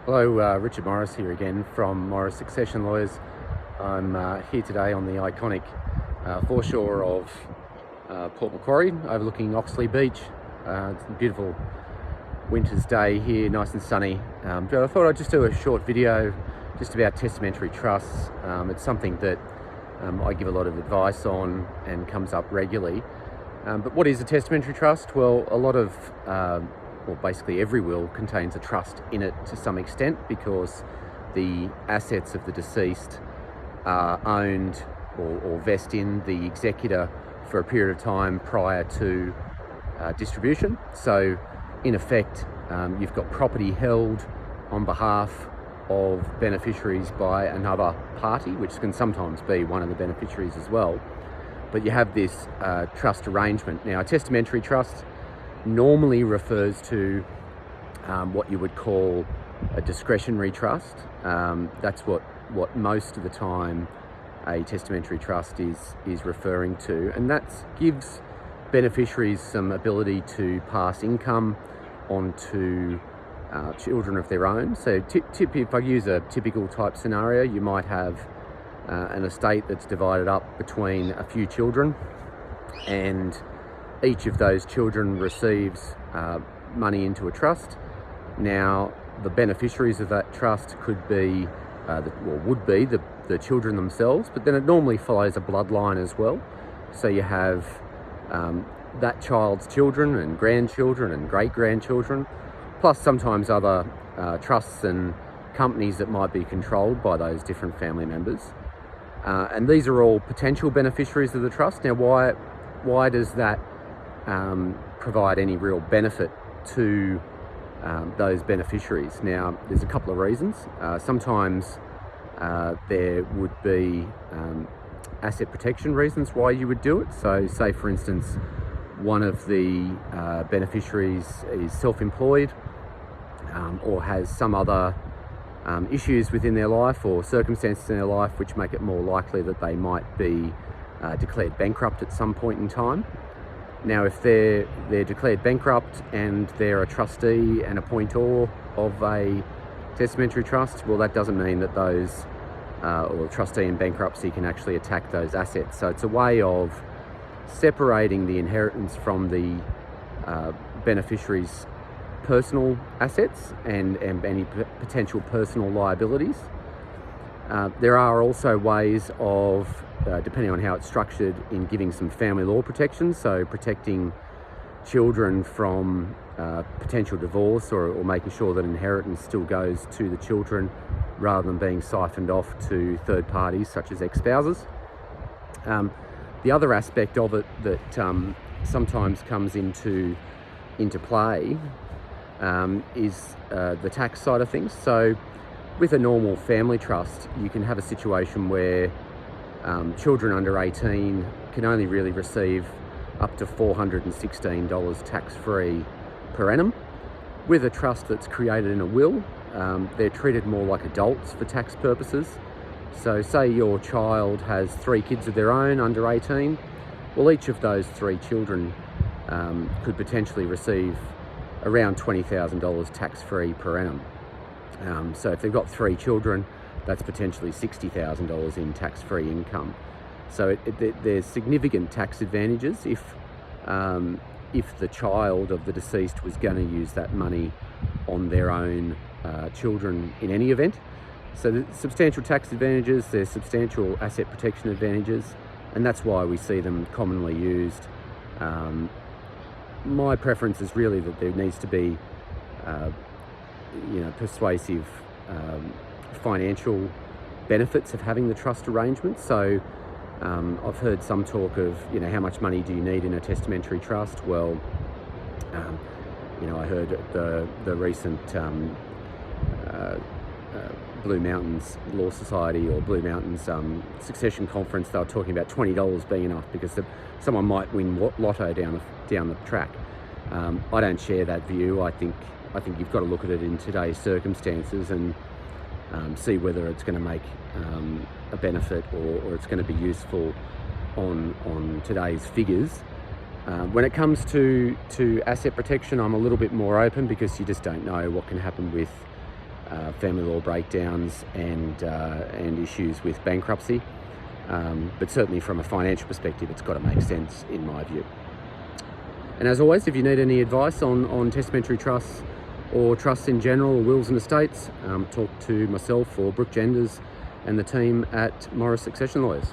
Hello, Richard Morris here again from Morris Succession Lawyers. I'm here today on the iconic foreshore of Port Macquarie, overlooking Oxley Beach. It's a beautiful winter's day here, nice and sunny. But I thought I'd just do a short video just about testamentary trusts. It's something that I give a lot of advice on and comes up regularly. But what is a testamentary trust? Well, a lot of basically every will contains a trust in it to some extent, because the assets of the deceased are owned or vest in the executor for a period of time prior to distribution. So in effect, you've got property held on behalf of beneficiaries by another party, which can sometimes be one of the beneficiaries as well. But you have this trust arrangement. Now, a testamentary trust normally refers to what you would call a discretionary trust. That's what most of the time a testamentary trust is referring to, and that gives beneficiaries some ability to pass income onto children of their own. So if I use a typical type scenario, you might have an estate that's divided up between a few children, and each of those children receives money into a trust. Now, the beneficiaries of that trust could be, would be the children themselves, but then it normally follows a bloodline as well. So you have that child's children and grandchildren and great-grandchildren, plus sometimes other trusts and companies that might be controlled by those different family members. And these are all potential beneficiaries of the trust. Now, why does that provide any real benefit to those beneficiaries? Now, there's a couple of reasons. Sometimes there would be asset protection reasons why you would do it. So say, for instance, one of the beneficiaries is self-employed or has some other issues within their life or circumstances in their life which make it more likely that they might be declared bankrupt at some point in time. Now, if they're declared bankrupt and they're a trustee and appointor of a testamentary trust, well, that doesn't mean that those, or trustee in bankruptcy can actually attack those assets. So it's a way of separating the inheritance from the beneficiary's personal assets and any potential personal liabilities. There are also ways of, depending on how it's structured, in giving some family law protection, so protecting children from potential divorce or making sure that inheritance still goes to the children rather than being siphoned off to third parties such as ex-spouses. The other aspect of it that sometimes comes into play is the tax side of things. So with a normal family trust, you can have a situation where children under 18 can only really receive up to $416 tax-free per annum. With a trust that's created in a will, they're treated more like adults for tax purposes. So say your child has 3 kids of their own under 18, well, each of those 3 children could potentially receive around $20,000 tax-free per annum. So if they've got 3 children, that's potentially $60,000 in tax-free income. So there's significant tax advantages if the child of the deceased was going to use that money on their own children in any event. So there's substantial tax advantages, there's substantial asset protection advantages, and that's why we see them commonly used. My preference is really that there needs to be persuasive financial benefits of having the trust arrangement. So I've heard some talk of, how much money do you need in a testamentary trust? Well, I heard at the recent Blue Mountains Law Society or Blue Mountains Succession Conference, they were talking about $20 being enough because someone might win lotto down the track. I don't share that view. I think you've got to look at it in today's circumstances and see whether it's going to make a benefit or it's going to be useful on today's figures. When it comes to asset protection, I'm a little bit more open because you just don't know what can happen with family law breakdowns and issues with bankruptcy. But certainly from a financial perspective, it's got to make sense in my view. And as always, if you need any advice on testamentary trusts or trusts in general, or wills and estates, talk to myself or Brooke Genders and the team at Morris Succession Lawyers.